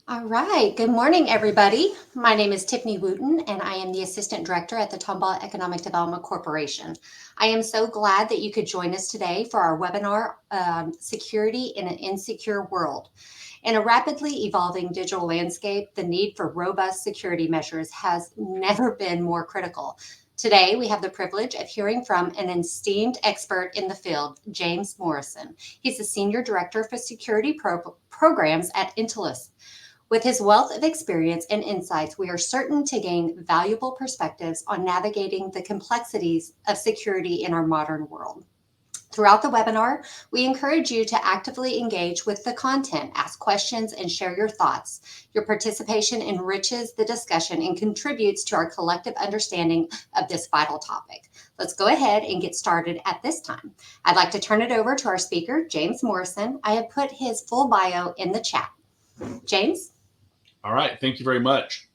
All right. Good morning, everybody. My name is Tiffany Wooten, and I am the Assistant Director at the Tomball Economic Development Corporation. I am so glad that you could join us today for our webinar, Security in an Insecure World. In a rapidly evolving digital landscape, the need for robust security measures has never been more critical. Today, we have the privilege of hearing from an esteemed expert in the field, James Morrison. He's the Senior Director for Security Programs at Intellis. With his wealth of experience and insights, we are certain to gain valuable perspectives on navigating the complexities of security in our modern world. Throughout the webinar, we encourage you to actively engage with the content, ask questions, and share your thoughts. Your participation enriches the discussion and contributes to our collective understanding of this vital topic. Let's go ahead and get started at this time. I'd like to turn it over to our speaker, James Morrison. I have put his full bio in the chat. James? All right. Thank you very much.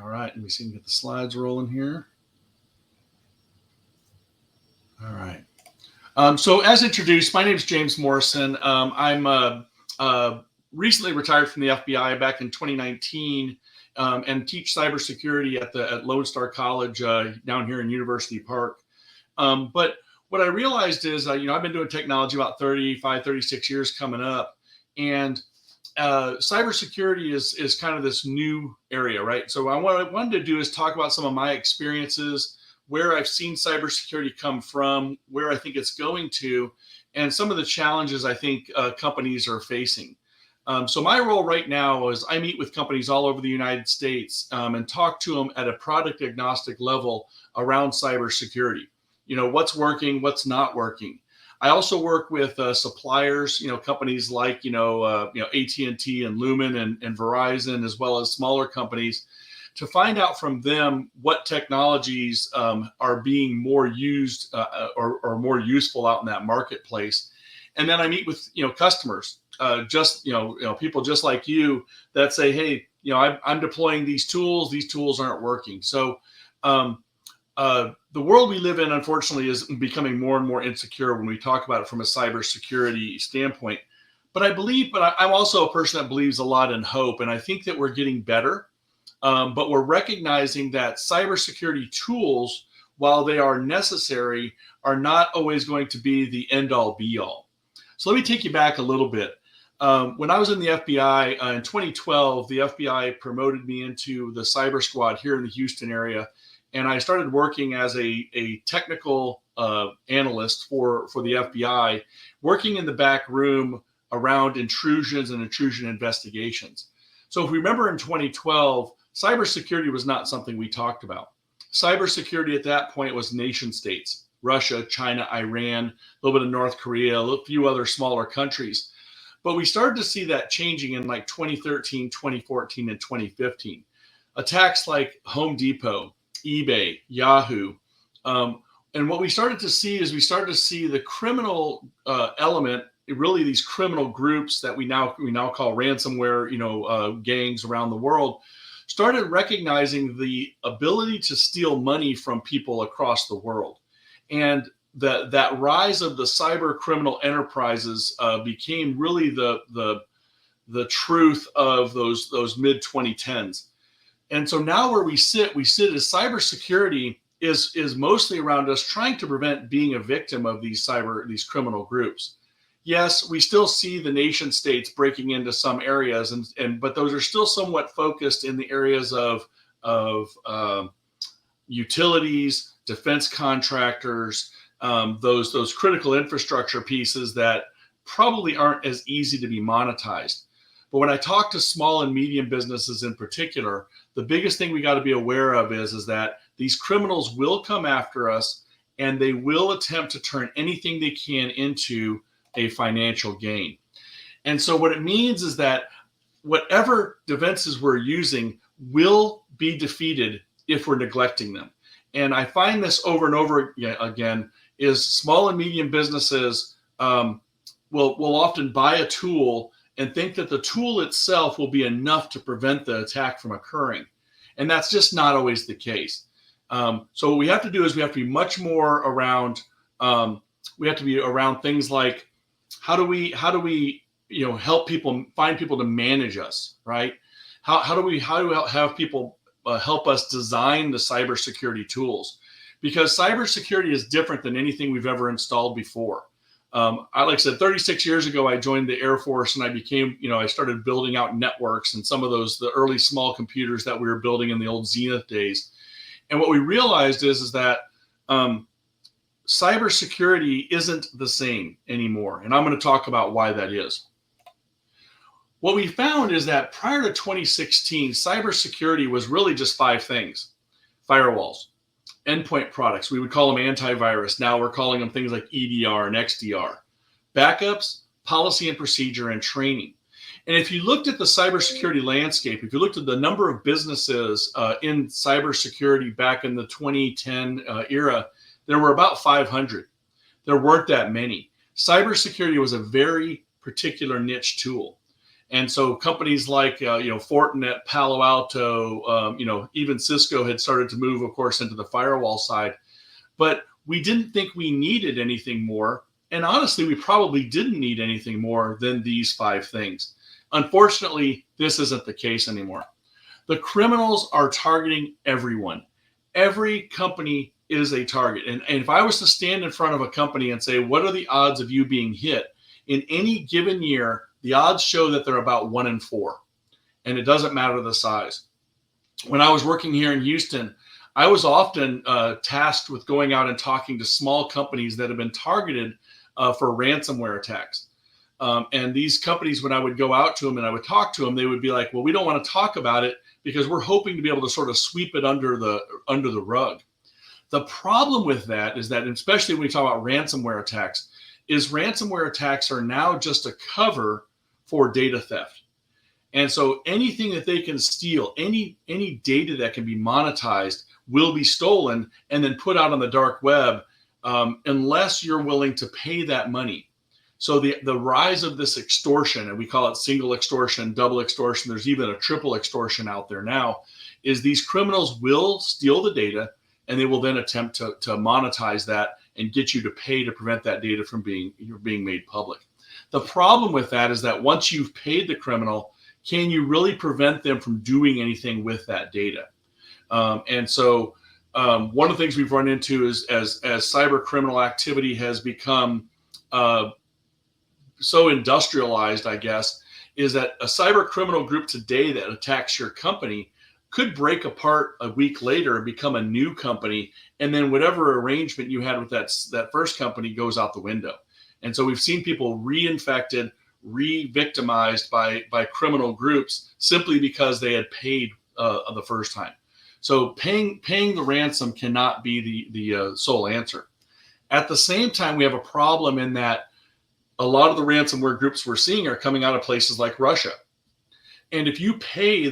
All right. Let me see if we can get the slides rolling here. All right. So as introduced, my name is James Morrison. I'm recently retired from the FBI back in 2019 and teach cybersecurity at Lone Star College down here in University Park. But what I realized is, I've been doing technology about 35, 36 years coming up. And cybersecurity is kind of this new area, right? So what I wanted to do is talk about some of my experiences, where I've seen cybersecurity come from, where I think it's going to, and some of the challenges I think companies are facing. So my role right now is I meet with companies all over the United States and talk to them at a product agnostic level around cybersecurity. What's working, what's not working. I also work with suppliers, companies like, AT&T and Lumen and Verizon, as well as smaller companies, to find out from them what technologies are being more used or more useful out in that marketplace. And then I meet with, customers, people just like you that say, hey, I'm deploying these tools aren't working. So the world we live in, unfortunately, is becoming more and more insecure when we talk about it from a cybersecurity standpoint. But I'm also a person that believes a lot in hope. And I think that we're getting better. But we're recognizing that cybersecurity tools, while they are necessary, are not always going to be the end all be all. So let me take you back a little bit. When I was in the FBI in 2012, the FBI promoted me into the cyber squad here in the Houston area. And I started working as a technical analyst for the FBI, working in the back room around intrusions and intrusion investigations. So if we remember in 2012, cybersecurity was not something we talked about. Cybersecurity at that point was nation states, Russia, China, Iran, a little bit of North Korea, a few other smaller countries. But we started to see that changing in like 2013, 2014, and 2015. Attacks like Home Depot, eBay, Yahoo. And what we started to see is the criminal element, really these criminal groups that we now call ransomware, gangs around the world, started recognizing the ability to steal money from people across the world. And that rise of the cyber criminal enterprises became really the truth of those mid 2010s. And so now where we sit as cybersecurity is mostly around us trying to prevent being a victim of these criminal groups. Yes, we still see the nation states breaking into some areas, but those are still somewhat focused in the areas of utilities, defense contractors, those critical infrastructure pieces that probably aren't as easy to be monetized. But when I talk to small and medium businesses in particular, the biggest thing we got to be aware of is that these criminals will come after us and they will attempt to turn anything they can into a financial gain. And so what it means is that whatever defenses we're using will be defeated if we're neglecting them. And I find this over and over again is small and medium businesses will often buy a tool and think that the tool itself will be enough to prevent the attack from occurring. And that's just not always the case. So what we have to do is we have to be much more around, things like how do we help people, find people to manage us, right? How do we have people help us design the cybersecurity tools? Because cybersecurity is different than anything we've ever installed before. Like I said, 36 years ago, I joined the Air Force and I became, I started building out networks and some of the early small computers that we were building in the old Zenith days. And what we realized is that cybersecurity isn't the same anymore. And I'm going to talk about why that is. What we found is that prior to 2016, cybersecurity was really just 5 things: firewalls, endpoint products. We would call them antivirus. Now we're calling them things like EDR and XDR, backups, policy and procedure, and training. And if you looked at the cybersecurity landscape, if you looked at the number of businesses in cybersecurity back in the 2010 era, there were about 500. There weren't that many. Cybersecurity was a very particular niche tool. And so companies like, Fortinet, Palo Alto, even Cisco had started to move, of course, into the firewall side. But we didn't think we needed anything more. And honestly, we probably didn't need anything more than these 5 things. Unfortunately, this isn't the case anymore. The criminals are targeting everyone. Every company is a target. And if I was to stand in front of a company and say, what are the odds of you being hit? In any given year, the odds show that they're about 1 in 4, and it doesn't matter the size. When I was working here in Houston, I was often tasked with going out and talking to small companies that have been targeted for ransomware attacks. And these companies, when I would go out to them and I would talk to them, they would be like, well, we don't want to talk about it because we're hoping to be able to sort of sweep it under the rug. The problem with that is that, especially when we talk about ransomware attacks, is ransomware attacks are now just a cover for data theft. And so anything that they can steal, any data that can be monetized will be stolen and then put out on the dark web unless you're willing to pay that money. So the rise of this extortion, and we call it single extortion, double extortion, there's even a triple extortion out there now, is these criminals will steal the data and they will then attempt to monetize that and get you to pay to prevent that data from being made public. The problem with that is that once you've paid the criminal, can you really prevent them from doing anything with that data? And so one of the things we've run into is as cyber criminal activity has become so industrialized, I guess, is that a cyber criminal group today that attacks your company could break apart a week later and become a new company. And then whatever arrangement you had with that first company goes out the window. And so we've seen people reinfected, re-victimized by criminal groups simply because they had paid the first time. So paying the ransom cannot be the sole answer. At the same time, we have a problem in that a lot of the ransomware groups we're seeing are coming out of places like Russia. And if you pay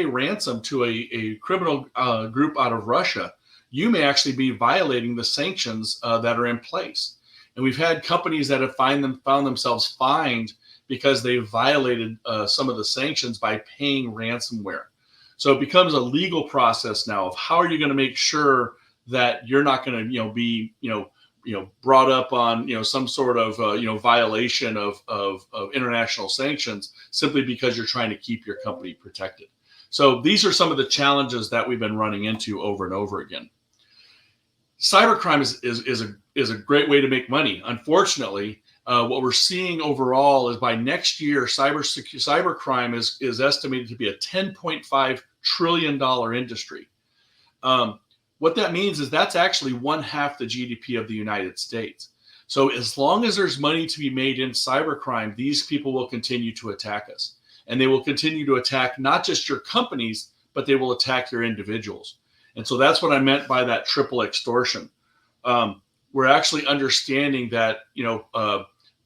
ransom to a criminal group out of Russia, you may actually be violating the sanctions that are in place. And we've had companies that have found themselves fined because they violated some of the sanctions by paying ransomware. So it becomes a legal process now of how are you going to make sure that you're not going to be brought up on some sort of violation of international sanctions simply because you're trying to keep your company protected. So these are some of the challenges that we've been running into over and over again. Cybercrime is a great way to make money. Unfortunately, what we're seeing overall is by next year, cybercrime is estimated to be a $10.5 trillion industry. What that means is that's actually 1/2 the GDP of the United States. So as long as there's money to be made in cybercrime, these people will continue to attack us. And they will continue to attack not just your companies, but they will attack your individuals. And so that's what I meant by that triple extortion. We're actually understanding that,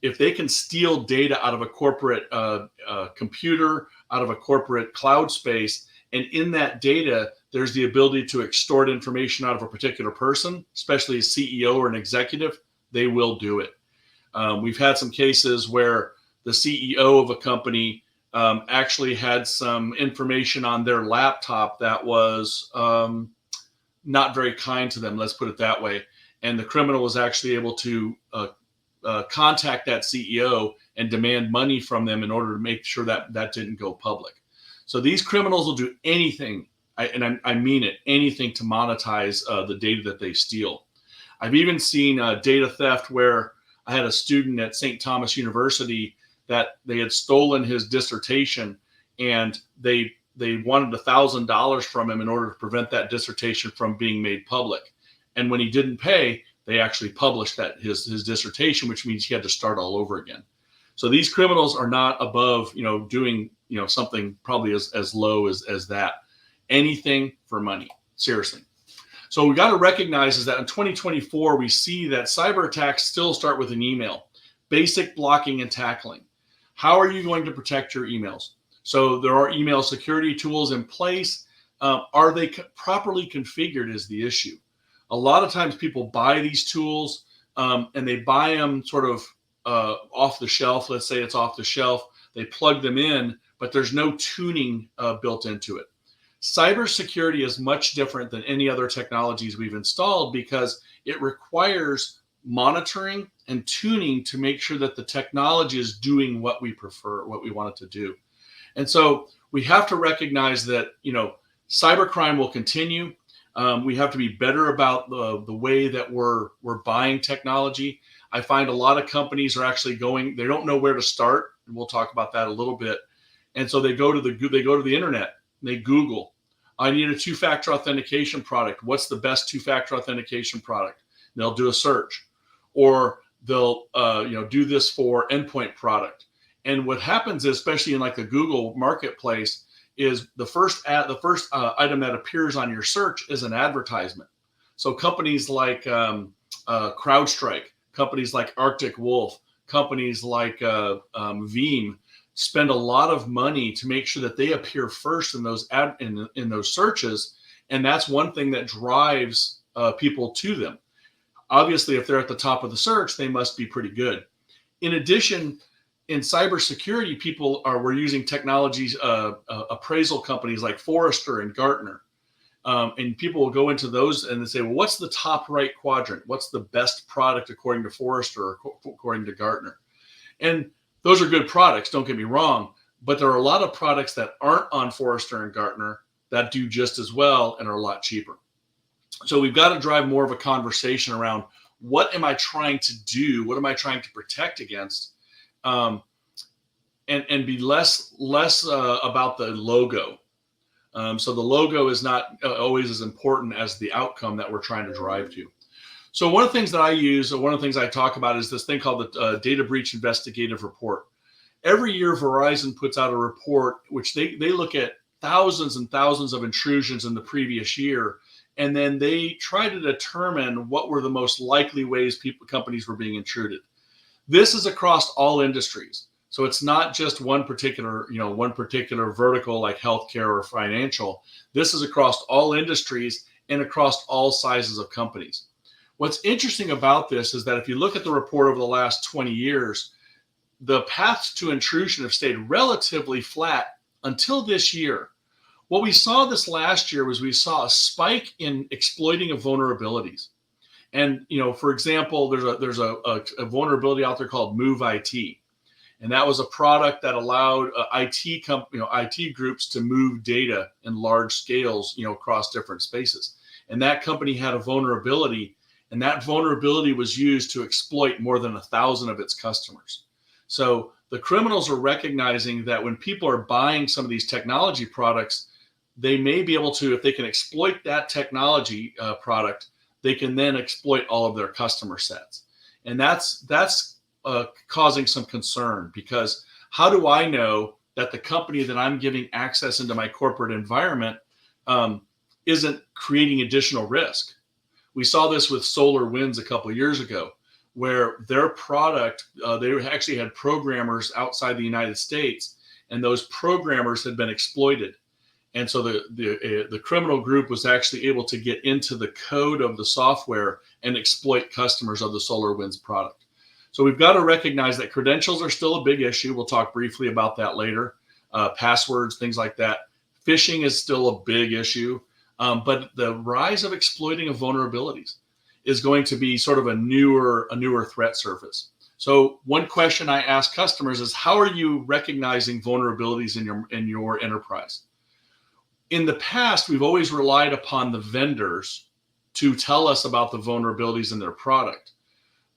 if they can steal data out of a corporate computer, out of a corporate cloud space, and in that data, there's the ability to extort information out of a particular person, especially a CEO or an executive, they will do it. We've had some cases where the CEO of a company actually had some information on their laptop that was not very kind to them, let's put it that way. And the criminal was actually able to contact that CEO and demand money from them in order to make sure that didn't go public. So these criminals will do anything, I mean it, anything to monetize the data that they steal. I've even seen data theft where I had a student at St. Thomas University that they had stolen his dissertation, and they wanted $1,000 from him in order to prevent that dissertation from being made public. And when he didn't pay, they actually published that his dissertation, which means he had to start all over again. So these criminals are not above, doing, something probably as low as that. Anything for money, seriously. So we got to recognize is that in 2024, we see that cyber attacks still start with an email, basic blocking and tackling. How are you going to protect your emails? So there are email security tools in place. Are they properly configured is the issue. A lot of times people buy these tools and they buy them sort of off the shelf. Let's say it's off the shelf. They plug them in, but there's no tuning built into it. Cybersecurity is much different than any other technologies we've installed because it requires monitoring and tuning to make sure that the technology is doing what we prefer, what we want it to do. And so we have to recognize that, cybercrime will continue. We have to be better about the way that we're buying technology. I find a lot of companies are actually they don't know where to start, and we'll talk about that a little bit. And so they go to the internet, and they Google, I need a two-factor authentication product. What's the best two-factor authentication product? And they'll do a search, or they'll do this for endpoint product. And what happens is, especially in like the Google marketplace, is the first item that appears on your search is an advertisement. So companies like CrowdStrike, companies like Arctic Wolf, companies like Veeam spend a lot of money to make sure that they appear first in those in those searches, and that's one thing that drives people to them. Obviously, if they're at the top of the search, they must be pretty good. In addition, in cybersecurity, we're using technologies, appraisal companies like Forrester and Gartner. And people will go into those and they say, well, what's the top right quadrant? What's the best product according to Forrester or according to Gartner? And those are good products, don't get me wrong, but there are a lot of products that aren't on Forrester and Gartner that do just as well and are a lot cheaper. So we've got to drive more of a conversation around what am I trying to do? What am I trying to protect against? And be less about the logo. So the logo is not always as important as the outcome that we're trying to drive to. So one of the things that I use, or one of the things I talk about, is this thing called the Data Breach Investigative Report. Every year, Verizon puts out a report which they look at thousands and thousands of intrusions in the previous year, and then they try to determine what were the most likely ways companies were being intruded. This is across all industries. So it's not just one particular vertical like healthcare or financial. This is across all industries and across all sizes of companies. What's interesting about this is that if you look at the report over the last 20 years, the paths to intrusion have stayed relatively flat until this year. What we saw this last year was we saw a spike in exploiting of vulnerabilities. And, for example, there's a vulnerability out there called Move IT. And that was a product that allowed IT groups to move data in large scales, across different spaces. And that company had a vulnerability, and that vulnerability was used to exploit more than 1,000 of its customers. So the criminals are recognizing that when people are buying some of these technology products, they may be able to, if they can exploit that technology product, they can then exploit all of their customer sets. And that's causing some concern, because how do I know that the company that I'm giving access into my corporate environment isn't creating additional risk? We saw this with SolarWinds a couple of years ago, where their product, they actually had programmers outside the United States, and those programmers had been exploited. And so the criminal group was actually able to get into the code of the software and exploit customers of the SolarWinds product. So we've got to recognize that credentials are still a big issue. We'll talk briefly about that later. Passwords, things like that. Phishing is still a big issue. But the rise of exploiting of vulnerabilities is going to be sort of a newer threat surface. So one question I ask customers is, how are you recognizing vulnerabilities in your enterprise? In the past, we've always relied upon the vendors to tell us about the vulnerabilities in their product,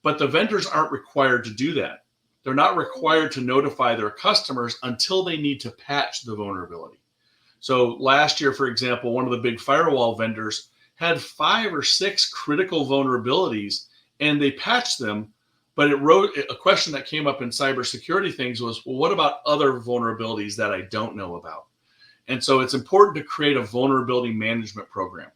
but the vendors aren't required to do that. They're not required to notify their customers until they need to patch the vulnerability. So last year, for example, one of the big firewall vendors had 5 or 6 critical vulnerabilities, and they patched them. But it wrote a question that came up in cybersecurity things was, well, what about other vulnerabilities that I don't know about? And so it's important to create a vulnerability management program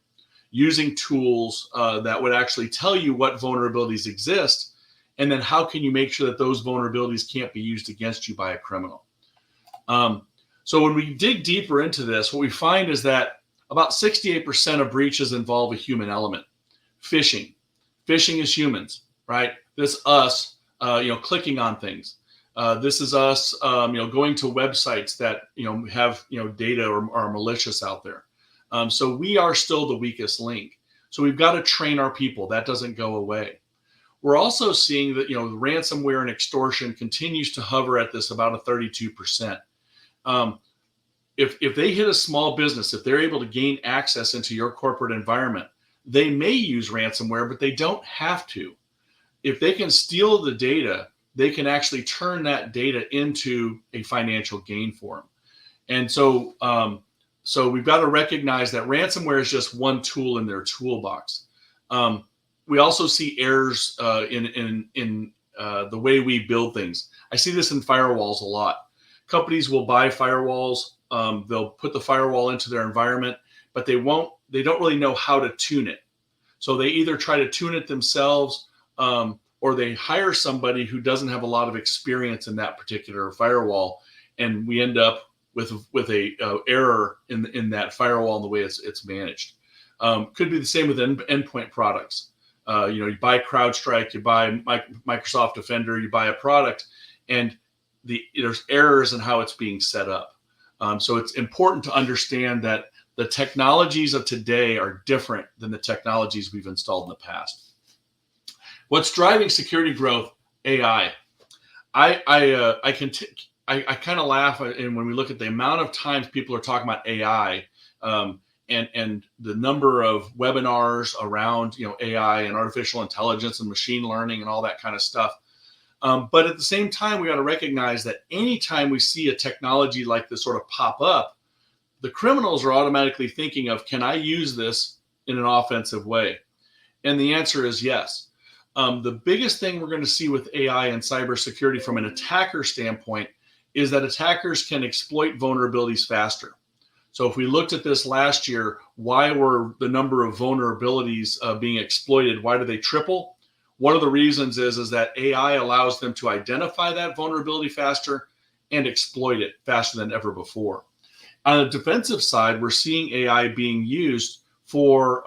using tools that would actually tell you what vulnerabilities exist, and then how can you make sure that those vulnerabilities can't be used against you by a criminal. So when we dig deeper into this, what we find is that about 68% of breaches involve a human element. Phishing is humans, right? This us, clicking on things. This is us, going to websites that have data or are malicious out there. So we are still the weakest link. So we've got to train our people. That doesn't go away. We're also seeing that ransomware and extortion continues to hover at this about a 32%. If they hit a small business, if they're able to gain access into your corporate environment, they may use ransomware, but they don't have to. If they can steal the data, they can actually turn that data into a financial gain for them. And so, so we've got to recognize that ransomware is just one tool in their toolbox. We also see errors in the way we build things. I see this in firewalls a lot. Companies will buy firewalls. They'll put the firewall into their environment, but they don't really know how to tune it. So they either try to tune it themselves, or they hire somebody who doesn't have a lot of experience in that particular firewall, and we end up with a error in that firewall and the way it's managed. Could be the same with endpoint products. You buy CrowdStrike, you buy Microsoft Defender, you buy a product, and there's errors in how it's being set up. So it's important to understand that the technologies of today are different than the technologies we've installed in the past. What's driving security growth? AI. I kind of laugh, and when we look at the amount of times people are talking about AI, and the number of webinars around AI and artificial intelligence and machine learning and all that kind of stuff. But at the same time, we got to recognize that anytime we see a technology like this sort of pop up, the criminals are automatically thinking of, can I use this in an offensive way? And the answer is yes. The biggest thing we're going to see with AI and cybersecurity from an attacker standpoint is that attackers can exploit vulnerabilities faster. So if we looked at this last year, why were the number of vulnerabilities being exploited? Why do they triple? One of the reasons is that AI allows them to identify that vulnerability faster and exploit it faster than ever before. On the defensive side, we're seeing AI being used for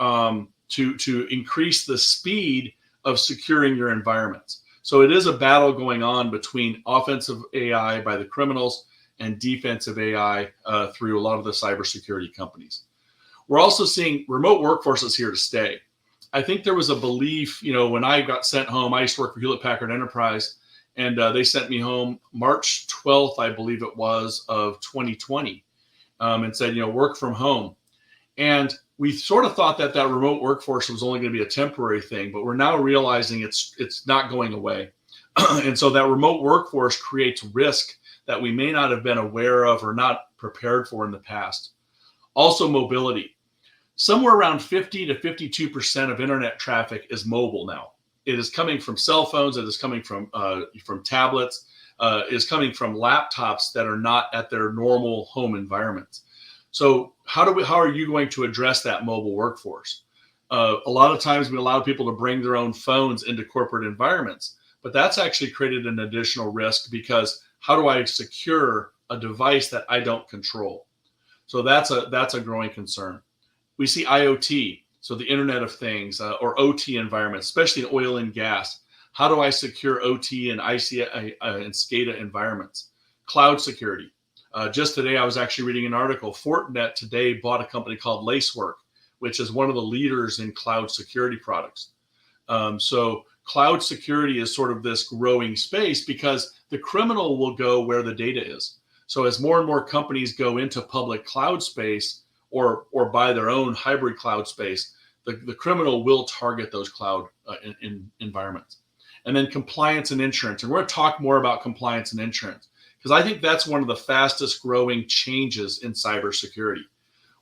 to increase the speed of securing your environments. So it is a battle going on between offensive AI by the criminals and defensive AI through a lot of the cybersecurity companies. We're also seeing remote workforces here to stay. I think there was a belief, when I got sent home, I used to work for Hewlett Packard Enterprise, and they sent me home March 12th, I believe it was, of 2020, and said, work from home. And we sort of thought that remote workforce was only going to be a temporary thing, but we're now realizing it's not going away. And so that remote workforce creates risk that we may not have been aware of or not prepared for in the past. Also, mobility. Somewhere around 50 to 52% of internet traffic is mobile now. It is coming from cell phones. It is coming from tablets. It is coming from laptops that are not at their normal home environments. So how are you going to address that mobile workforce? A lot of times we allow people to bring their own phones into corporate environments, but that's actually created an additional risk, because how do I secure a device that I don't control? So that's a growing concern. We see IoT, so the Internet of Things, or OT environments, especially in oil and gas. How do I secure OT and IC and SCADA environments? Cloud security. Just today, I was actually reading an article. Fortinet today bought a company called Lacework, which is one of the leaders in cloud security products. So cloud security is sort of this growing space because the criminal will go where the data is. So as more and more companies go into public cloud space or buy their own hybrid cloud space, the criminal will target those cloud in environments. And then compliance and insurance. And we're going to talk more about compliance and insurance because I think that's one of the fastest growing changes in cybersecurity.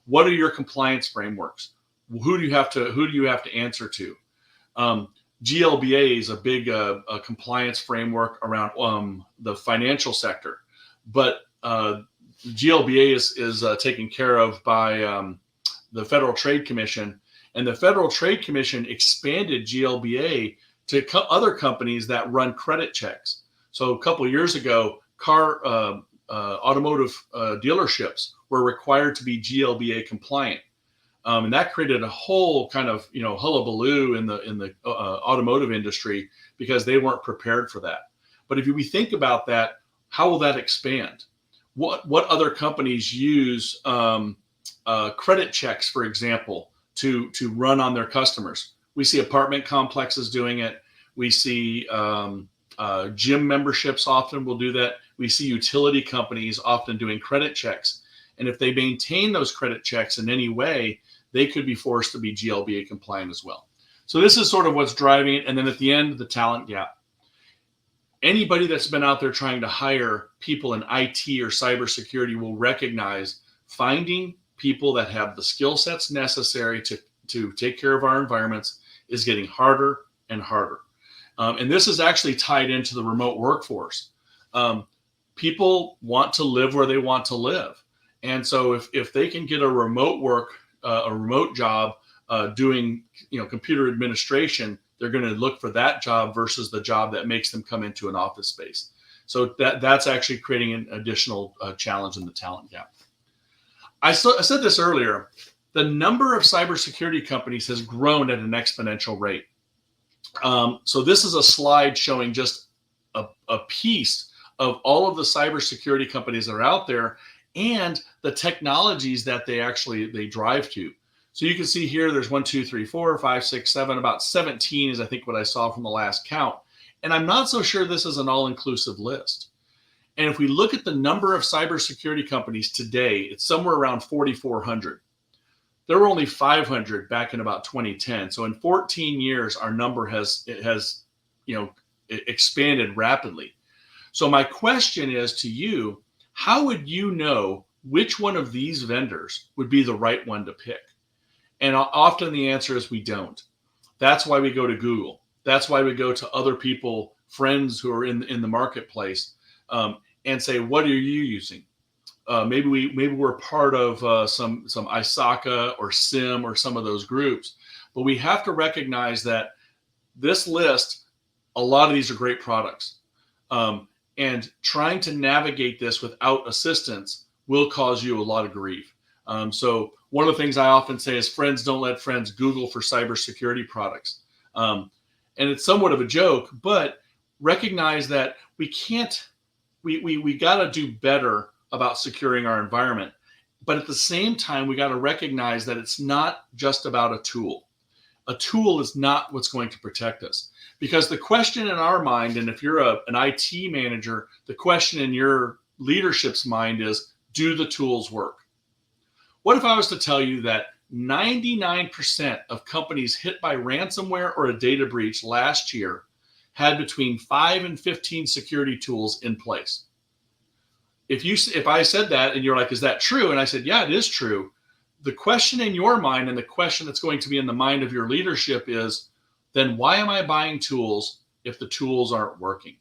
What are your compliance frameworks? Who do you have to answer to? GLBA is a big compliance framework around the financial sector, but GLBA is taken care of by the Federal Trade Commission, and the Federal Trade Commission expanded GLBA to other companies that run credit checks. So a couple of years ago, automotive dealerships were required to be GLBA compliant. And that created a whole kind of hullabaloo in the automotive industry because they weren't prepared for that. But if we think about that, how will that expand? What other companies use credit checks, for example, to run on their customers? We see apartment complexes doing it. We see gym memberships often will do that. We see utility companies often doing credit checks. And if they maintain those credit checks in any way, they could be forced to be GLBA compliant as well. So this is sort of what's driving it. And then at the end, the talent gap. Anybody that's been out there trying to hire people in IT or cybersecurity will recognize finding people that have the skill sets necessary to take care of our environments is getting harder and harder. And this is actually tied into the remote workforce. People want to live where they want to live. And so if they can get a remote job doing computer administration, they're going to look for that job versus the job that makes them come into an office space. So that's actually creating an additional challenge in the talent gap. I said this earlier, the number of cybersecurity companies has grown at an exponential rate. So this is a slide showing just a piece of all of the cybersecurity companies that are out there and the technologies that they drive to. So you can see here, there's 1, 2, 3, 4, 5, 6, 7, about 17 is I think what I saw from the last count. And I'm not so sure this is an all-inclusive list. And if we look at the number of cybersecurity companies today, it's somewhere around 4,400. There were only 500 back in about 2010. So in 14 years, our number has expanded rapidly. So my question is to you, how would you know which one of these vendors would be the right one to pick? And often the answer is we don't. That's why we go to Google. That's why we go to other people, friends who are in the marketplace, and say, what are you using? Maybe we're part of some ISACA or SIM or some of those groups. But we have to recognize that this list, a lot of these are great products. And trying to navigate this without assistance will cause you a lot of grief. So one of the things I often say is friends don't let friends Google for cybersecurity products. And it's somewhat of a joke, but recognize that we got to do better about securing our environment. But at the same time, we got to recognize that it's not just about a tool. A tool is not what's going to protect us. Because the question in our mind, and if you're an IT manager, the question in your leadership's mind is, do the tools work? What if I was to tell you that 99% of companies hit by ransomware or a data breach last year had between 5 and 15 security tools in place? If I said that and you're like, is that true? And I said, yeah, it is true. The question in your mind and the question that's going to be in the mind of your leadership is, then why am I buying tools if the tools aren't working?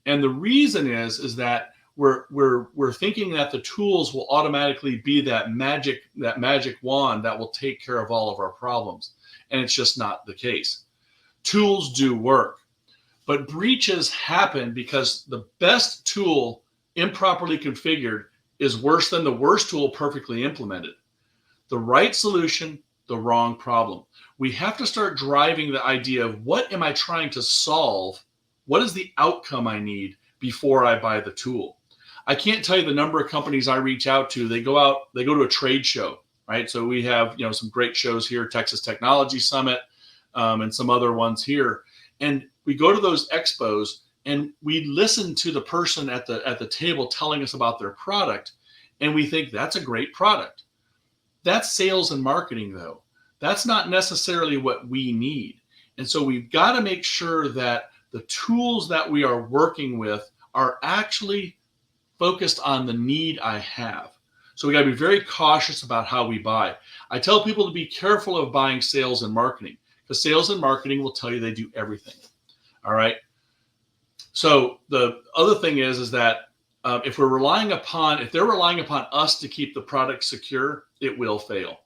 And the reason is that we're thinking that the tools will automatically be that magic wand that will take care of all of our problems. And it's just not the case. Tools do work, but breaches happen because the best tool improperly configured is worse than the worst tool perfectly implemented. The right solution, the wrong problem. We have to start driving the idea of what am I trying to solve? What is the outcome I need before I buy the tool? I can't tell you the number of companies I reach out to. They go to a trade show, right? So we have some great shows here, Texas Technology Summit, and some other ones here. And we go to those expos and we listen to the person at the table telling us about their product, and we think that's a great product. That's sales and marketing, though. That's not necessarily what we need. And so we've got to make sure that the tools that we are working with are actually focused on the need I have. So we got to be very cautious about how we buy. I tell people to be careful of buying sales and marketing, because sales and marketing will tell you they do everything. All right. So the other thing is that if they're relying upon us to keep the product secure, it will fail.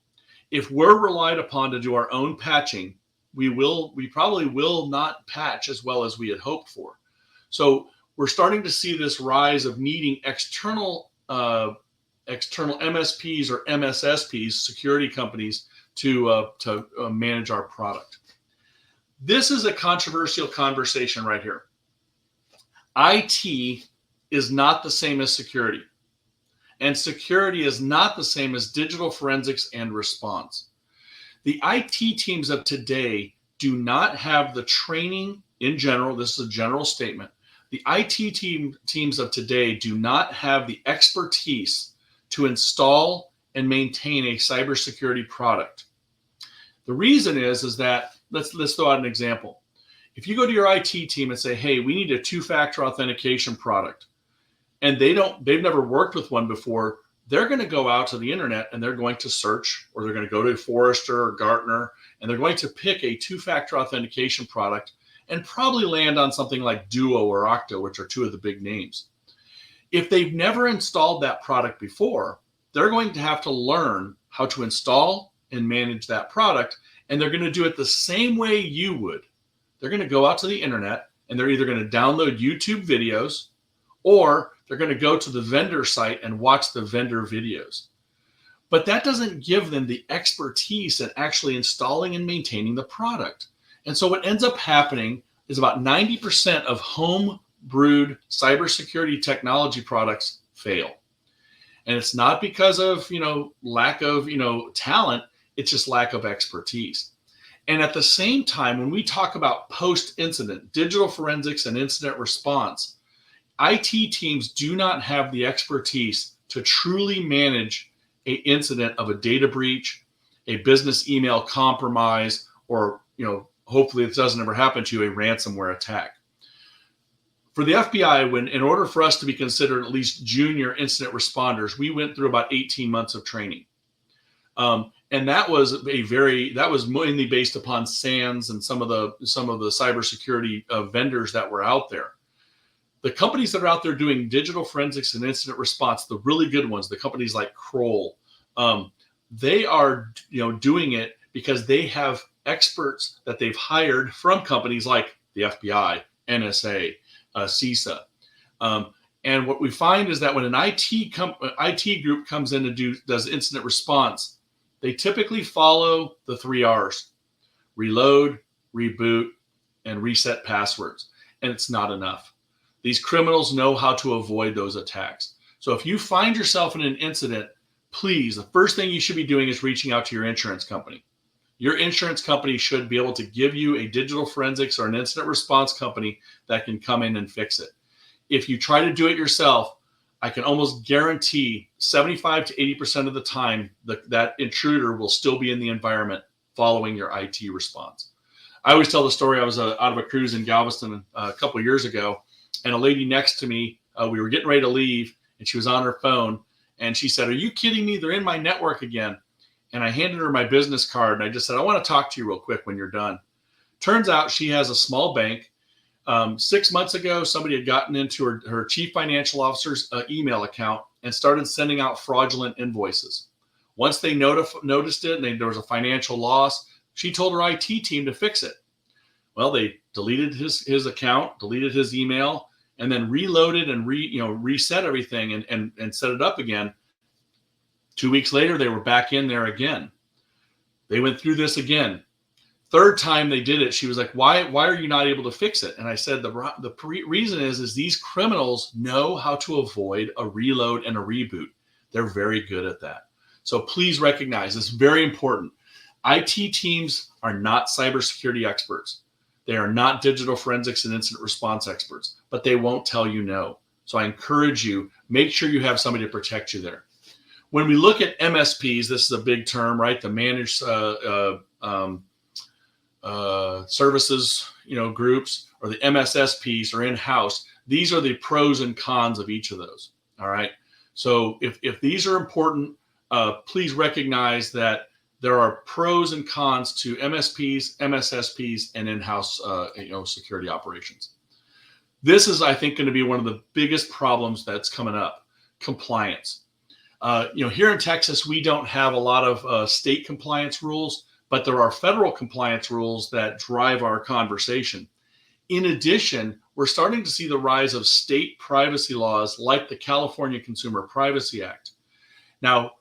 If we're relied upon to do our own patching, we probably will not patch as well as we had hoped for. So we're starting to see this rise of needing external MSPs or MSSPs, security companies, to manage our product. This is a controversial conversation right here. IT is not the same as security, and security is not the same as digital forensics and response. The IT teams of today do not have the training in general. This is a general statement. The IT teams of today do not have the expertise to install and maintain a cybersecurity product. The reason is that, let's throw out an example. If you go to your IT team and say, hey, we need a two-factor authentication product, and they've never worked with one before, they're going to go out to the internet and they're going to search, or they're going to go to Forrester or Gartner, and they're going to pick a two-factor authentication product and probably land on something like Duo or Okta, which are two of the big names. If they've never installed that product before, they're going to have to learn how to install and manage that product, and they're going to do it the same way you would. They're going to go out to the internet and they're either going to download YouTube videos, or they're going to go to the vendor site and watch the vendor videos. But that doesn't give them the expertise in actually installing and maintaining the product. And so what ends up happening is about 90% of home brewed cybersecurity technology products fail. And it's not because of, lack of, talent. It's just lack of expertise. And at the same time, when we talk about post-incident, digital forensics and incident response, IT teams do not have the expertise to truly manage an incident of a data breach, a business email compromise, or, hopefully it doesn't ever happen to you, a ransomware attack. For the FBI, in order for us to be considered at least junior incident responders, we went through about 18 months of training. And that was mainly based upon SANS and some of the cybersecurity vendors that were out there. The companies that are out there doing digital forensics and incident response, the really good ones, the companies like Kroll, they are doing it because they have experts that they've hired from companies like the FBI, NSA, CISA. And what we find is that when an IT group comes in and does incident response, they typically follow the 3 R's: reload, reboot, and reset passwords. And it's not enough. These criminals know how to avoid those attacks. So if you find yourself in an incident, please, the first thing you should be doing is reaching out to your insurance company. Your insurance company should be able to give you a digital forensics or an incident response company that can come in and fix it. If you try to do it yourself, I can almost guarantee 75 to 80% of the time that intruder will still be in the environment following your IT response. I always tell the story. I was out of a cruise in Galveston a couple of years ago, and a lady next to me, we were getting ready to leave, and she was on her phone, and she said, "Are you kidding me? They're in my network again." And I handed her my business card, and I just said, "I want to talk to you real quick when you're done." Turns out she has a small bank. 6 months ago, somebody had gotten into her chief financial officer's email account and started sending out fraudulent invoices. Once they noticed it and there was a financial loss, she told her IT team to fix it. Well, they deleted his account, deleted his email, and then reloaded and reset everything and set it up again. 2 weeks later, they were back in there again. They went through this again. Third time they did it, she was like, why are you not able to fix it? And I said, the reason is these criminals know how to avoid a reload and a reboot. They're very good at that. So please recognize this is very important. IT teams are not cybersecurity experts. They are not digital forensics and incident response experts, but they won't tell you no. So I encourage you, make sure you have somebody to protect you there. When we look at MSPs, this is a big term, right? The managed services, groups, or the MSSPs or in-house. These are the pros and cons of each of those. All right. So if these are important, please recognize that there are pros and cons to MSPs, MSSPs, and in-house, security operations. This is, I think, going to be one of the biggest problems that's coming up: compliance. Here in Texas, we don't have a lot of state compliance rules, but there are federal compliance rules that drive our conversation. In addition, we're starting to see the rise of state privacy laws like the California Consumer Privacy Act. Now,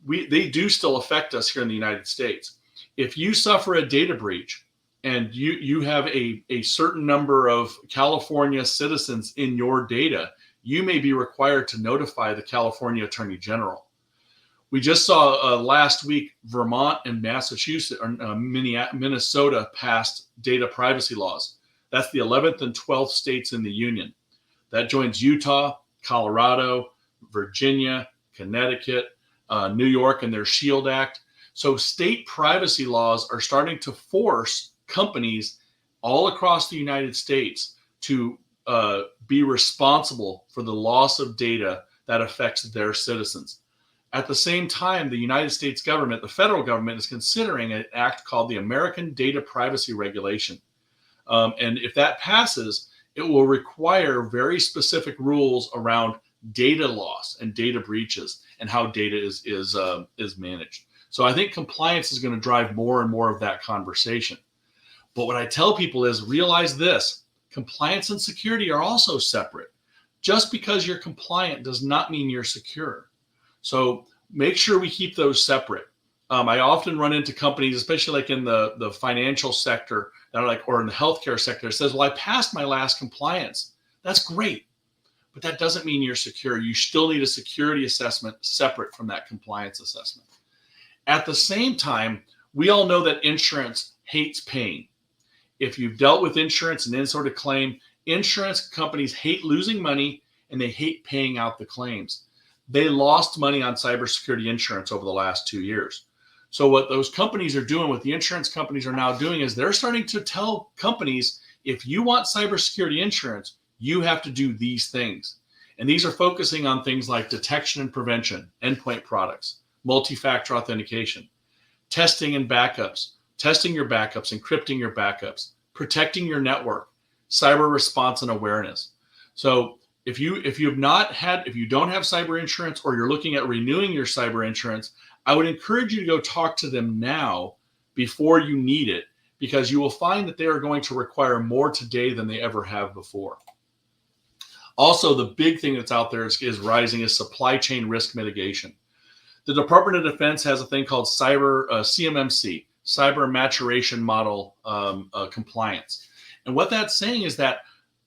they do still affect us here in the United States. If you suffer a data breach and you have a certain number of California citizens in your data, you may be required to notify the California Attorney General. We just saw last week, Vermont and Massachusetts, or Minnesota passed data privacy laws. That's the 11th and 12th states in the union. That joins Utah, Colorado, Virginia, Connecticut, New York, and their SHIELD Act. So state privacy laws are starting to force companies all across the United States to be responsible for the loss of data that affects their citizens. At the same time, the United States government, the federal government, is considering an act called the American Data Privacy Regulation. And if that passes, it will require very specific rules around data loss and data breaches and how data is managed. So I think compliance is going to drive more and more of that conversation. But what I tell people is realize this: compliance and security are also separate. Just because you're compliant does not mean you're secure. So make sure we keep those separate. I often run into companies, especially like in the financial sector, that are like, or in the healthcare sector, says, well, I passed my last compliance. That's great, but that doesn't mean you're secure. You still need a security assessment separate from that compliance assessment. At the same time, we all know that insurance hates paying. If you've dealt with insurance and any sort of claim, insurance companies hate losing money and they hate paying out the claims. They lost money on cybersecurity insurance over the last 2 years. So what those companies are doing, what the insurance companies are now doing, is they're starting to tell companies, if you want cybersecurity insurance, you have to do these things. And these are focusing on things like detection and prevention, endpoint products, multi-factor authentication, testing and backups, testing your backups, encrypting your backups, protecting your network, cyber response and awareness. So if you don't have cyber insurance, or you're looking at renewing your cyber insurance, I would encourage you to go talk to them now before you need it, because you will find that they are going to require more today than they ever have before. Also, the big thing that's out there is rising is supply chain risk mitigation. The Department of Defense has a thing called CMMC, Cyber Maturation Model Compliance. And what that's saying is that,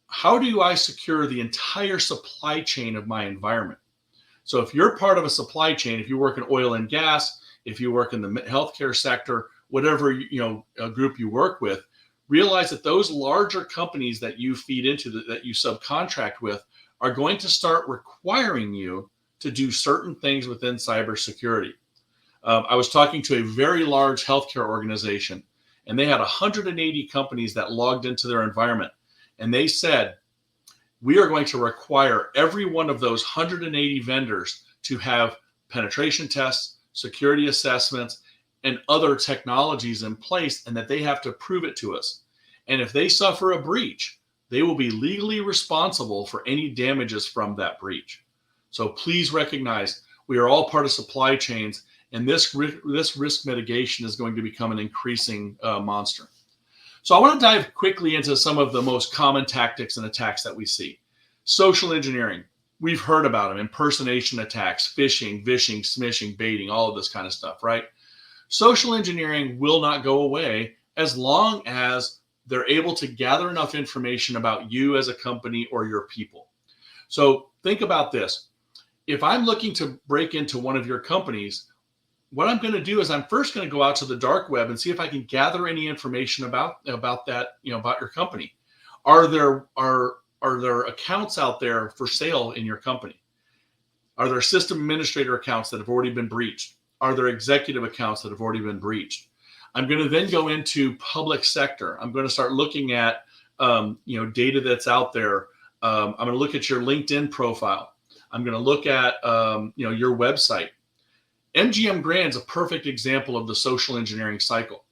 how do I secure the entire supply chain of my environment? So if you're part of a supply chain, if you work in oil and gas, if you work in the healthcare sector, whatever group you work with, realize that those larger companies that you feed into, that you subcontract with, are going to start requiring you to do certain things within cybersecurity. I was talking to a very large healthcare organization, and they had 180 companies that logged into their environment. And they said, we are going to require every one of those 180 vendors to have penetration tests, security assessments, and other technologies in place, and that they have to prove it to us. And if they suffer a breach, they will be legally responsible for any damages from that breach. So please recognize we are all part of supply chains, and this risk mitigation is going to become an increasing monster. So I want to dive quickly into some of the most common tactics and attacks that we see. Social engineering. We've heard about them: impersonation attacks, phishing, vishing, smishing, baiting, all of this kind of stuff, right? Social engineering will not go away as long as they're able to gather enough information about you as a company or your people. So think about this. If I'm looking to break into one of your companies, what I'm going to do is I'm first going to go out to the dark web and see if I can gather any information about that, about your company. Are there accounts out there for sale in your company? Are there system administrator accounts that have already been breached? Are there executive accounts that have already been breached? I'm going to then go into public sector. I'm going to start looking at data that's out there. I'm going to look at your LinkedIn profile. I'm going to look at your website. MGM Grand is a perfect example of the social engineering cycle.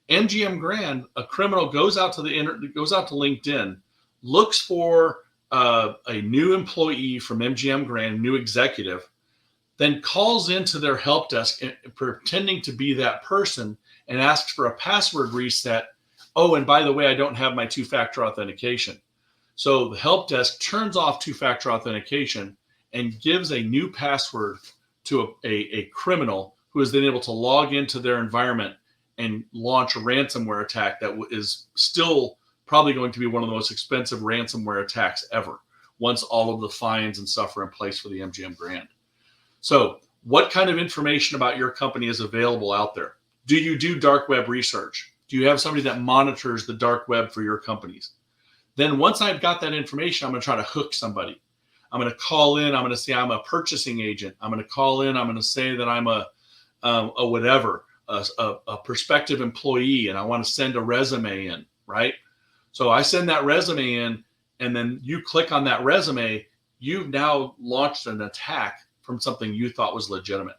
MGM Grand, a criminal goes out to LinkedIn, looks for a new employee from MGM Grand, new executive, then calls into their help desk pretending to be that person and asks for a password reset. Oh, and by the way, I don't have my two-factor authentication. So the help desk turns off two-factor authentication and gives a new password to a criminal who is then able to log into their environment and launch a ransomware attack that is still probably going to be one of the most expensive ransomware attacks ever, once all of the fines and stuff are in place for the MGM Grand. So what kind of information about your company is available out there? Do you do dark web research? Do you have somebody that monitors the dark web for your companies? Then once I've got that information, I'm going to try to hook somebody. I'm going to call in. I'm going to say I'm a purchasing agent. I'm going to call in. I'm going to say that I'm a prospective employee, and I want to send a resume in, right? So I send that resume in, and then you click on that resume. You've now launched an attack from something you thought was legitimate.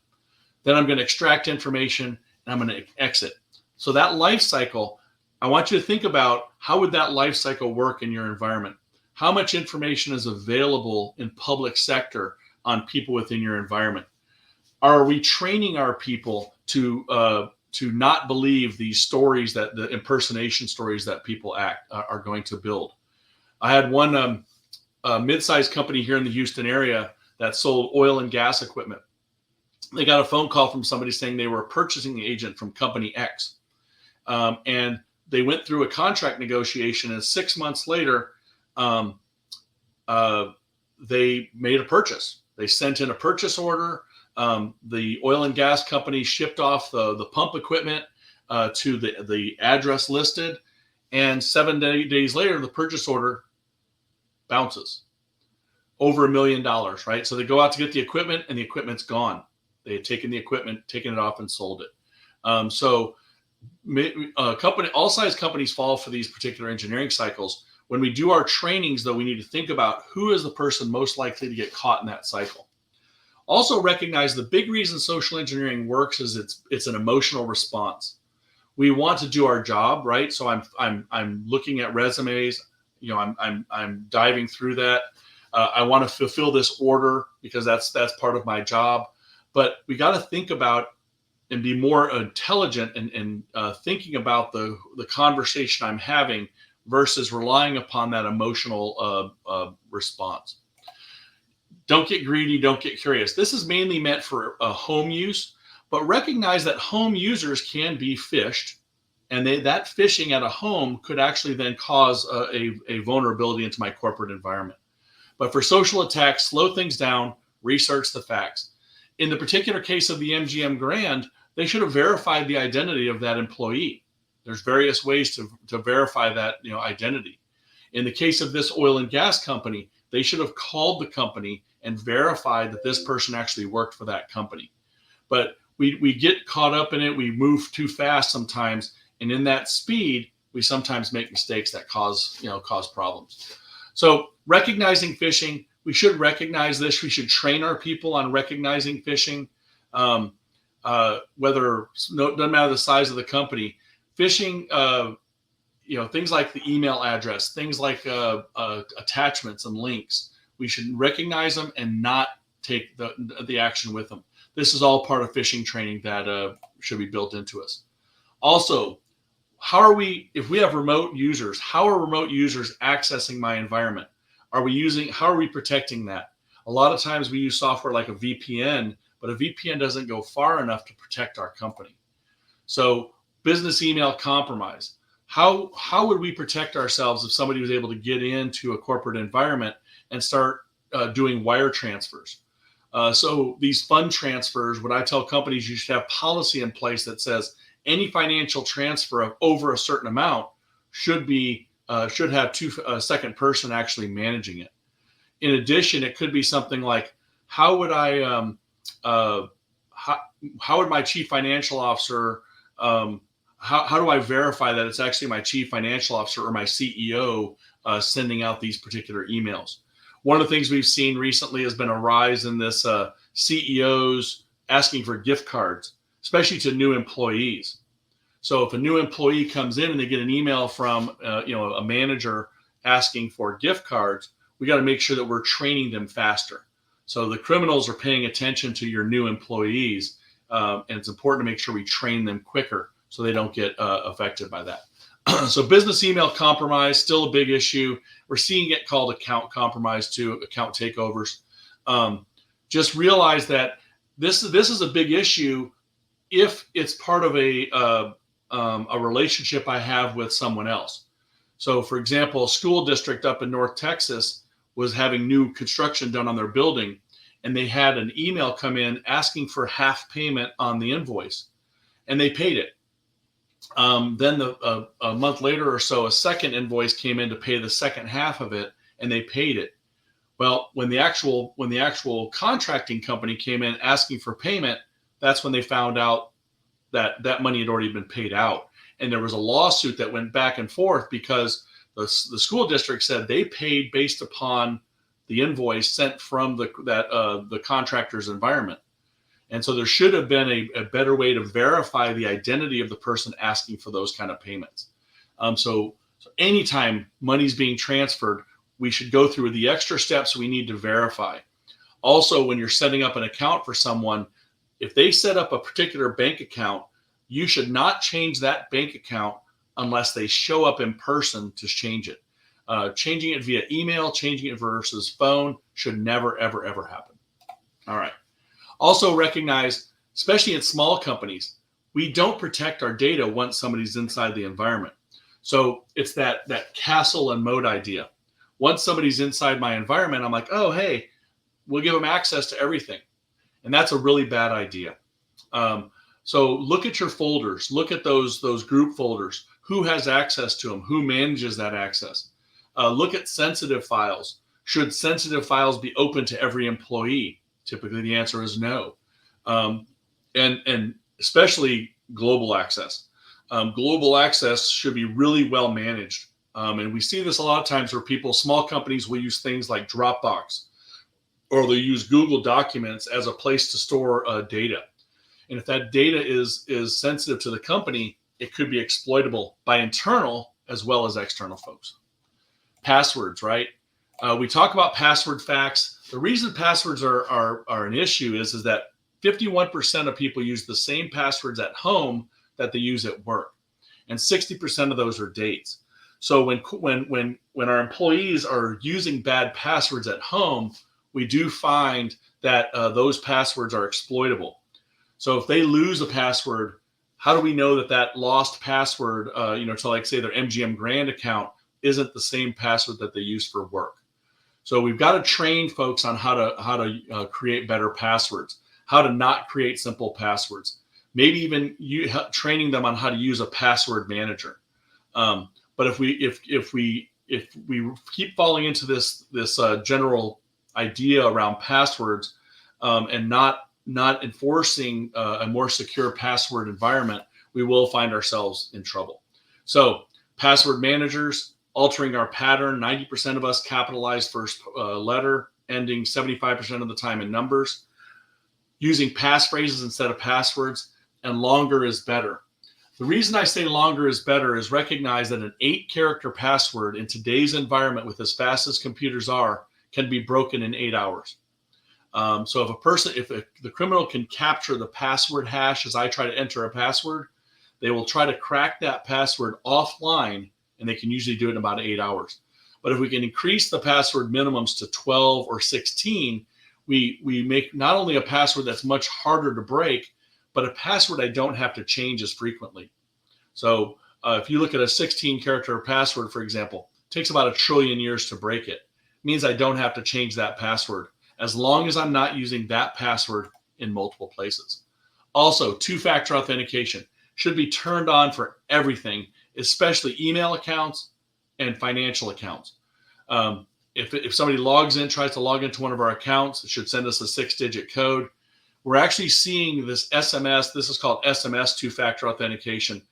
Then I'm going to extract information, and I'm going to exit. So that life cycle, I want you to think about how would that life cycle work in your environment? How much information is available in public sector on people within your environment? Are we training our people to not believe these stories, that the impersonation stories that people are going to build? I had one mid-sized company here in the Houston area that sold oil and gas equipment. They got a phone call from somebody saying they were a purchasing agent from company X. And they went through a contract negotiation, and 6 months later, they made a purchase. They sent in a purchase order. The oil and gas company shipped off the pump equipment to the address listed, and 7 days later, the purchase order bounces. Over $1 million, right? So they go out to get the equipment, and the equipment's gone. They had taken the equipment, taken it off, and sold it. So all size companies fall for these particular engineering cycles. When we do our trainings, though, we need to think about who is the person most likely to get caught in that cycle. Also recognize the big reason social engineering works is it's an emotional response. We want to do our job, right? So I'm looking at resumes. I'm diving through that. I want to fulfill this order because that's part of my job. But we got to think about and be more intelligent and thinking about the conversation I'm having versus relying upon that emotional response. Don't get greedy, don't get curious. This is mainly meant for home use, but recognize that home users can be phished, and that phishing at a home could actually then cause a vulnerability into my corporate environment. But for social attacks, slow things down, research the facts. In the particular case of the MGM Grand, they should have verified the identity of that employee. There's various ways to verify that identity. In the case of this oil and gas company, they should have called the company and verified that this person actually worked for that company. But we get caught up in it. We move too fast sometimes, and in that speed, we sometimes make mistakes that cause problems. So recognizing phishing, we should recognize this. We should train our people on recognizing phishing. Doesn't matter the size of the company. Phishing, things like the email address, things like attachments and links. We should recognize them and not take the action with them. This is all part of phishing training that should be built into us. Also, if we have remote users, how are remote users accessing my environment? How are we protecting that? A lot of times we use software like a VPN, but a VPN doesn't go far enough to protect our company. So business email compromise. How would we protect ourselves if somebody was able to get into a corporate environment and start doing wire transfers? So these fund transfers, what I tell companies, you should have policy in place that says any financial transfer of over a certain amount should have a second person actually managing it. In addition, it could be something like, how would I how would my chief financial officer how do I verify that it's actually my chief financial officer or my CEO sending out these particular emails? One of the things we've seen recently has been a rise in this CEOs asking for gift cards, especially to new employees. So if a new employee comes in and they get an email from a manager asking for gift cards, we got to make sure that we're training them faster. So the criminals are paying attention to your new employees, and it's important to make sure we train them quicker so they don't get affected by that. So business email compromise, still a big issue. We're seeing it called account compromise too, account takeovers. Just realize that this is a big issue if it's part of a relationship I have with someone else. So for example, a school district up in North Texas was having new construction done on their building, and they had an email come in asking for half payment on the invoice, and they paid it. Then a month later or so, a second invoice came in to pay the second half of it, and they paid it. Well, when the actual contracting company came in asking for payment, that's when they found out that money had already been paid out. And there was a lawsuit that went back and forth because the school district said they paid based upon the invoice sent from the contractor's environment. And so there should have been a better way to verify the identity of the person asking for those kind of payments. So anytime money's being transferred, we should go through the extra steps we need to verify. Also, when you're setting up an account for someone, if they set up a particular bank account, you should not change that bank account unless they show up in person to change it. Changing it via email, changing it versus phone should never, ever, ever happen. All right. Also recognize, especially in small companies, we don't protect our data once somebody's inside the environment. So it's that castle and moat idea. Once somebody's inside my environment, I'm like, oh, hey, we'll give them access to everything. And that's a really bad idea. So look at your folders, look at those group folders. Who has access to them? Who manages that access? Look at sensitive files. Should sensitive files be open to every employee? Typically, the answer is no. And especially global access. Global access should be really well managed. And we see this a lot of times where small companies will use things like Dropbox, or they'll use Google Documents as a place to store data. And if that data is sensitive to the company, it could be exploitable by internal as well as external folks. Passwords, right? We talk about password facts. The reason passwords are an issue is that 51% of people use the same passwords at home that they use at work, and 60% of those are dates. So when our employees are using bad passwords at home, we do find that those passwords are exploitable. So if they lose a password, how do we know that lost password, to like say their MGM Grand account isn't the same password that they use for work? So we've got to train folks on how to create better passwords, how to not create simple passwords. Maybe even training them on how to use a password manager. But if we keep falling into this general idea around passwords and not enforcing a more secure password environment, we will find ourselves in trouble. So password managers, altering our pattern. 90% of us capitalize first letter, ending 75% of the time in numbers. Using passphrases instead of passwords, and longer is better. The reason I say longer is better is recognize that an 8-character password in today's environment, with as fast as computers are, can be broken in 8 hours. So if the criminal can capture the password hash as I try to enter a password, they will try to crack that password offline, and they can usually do it in about 8 hours. But if we can increase the password minimums to 12 or 16, we make not only a password that's much harder to break, but a password I don't have to change as frequently. So if you look at a 16-character password, for example, it takes about 1 trillion years to break it. It means I don't have to change that password. as long as I'm not using that password in multiple places. Also, two-factor authentication should be turned on for everything, especially email accounts and financial accounts. If somebody logs in, tries to log into one of our accounts, it should send us a 6-digit code. We're actually seeing this SMS. This is called SMS two-factor authentication.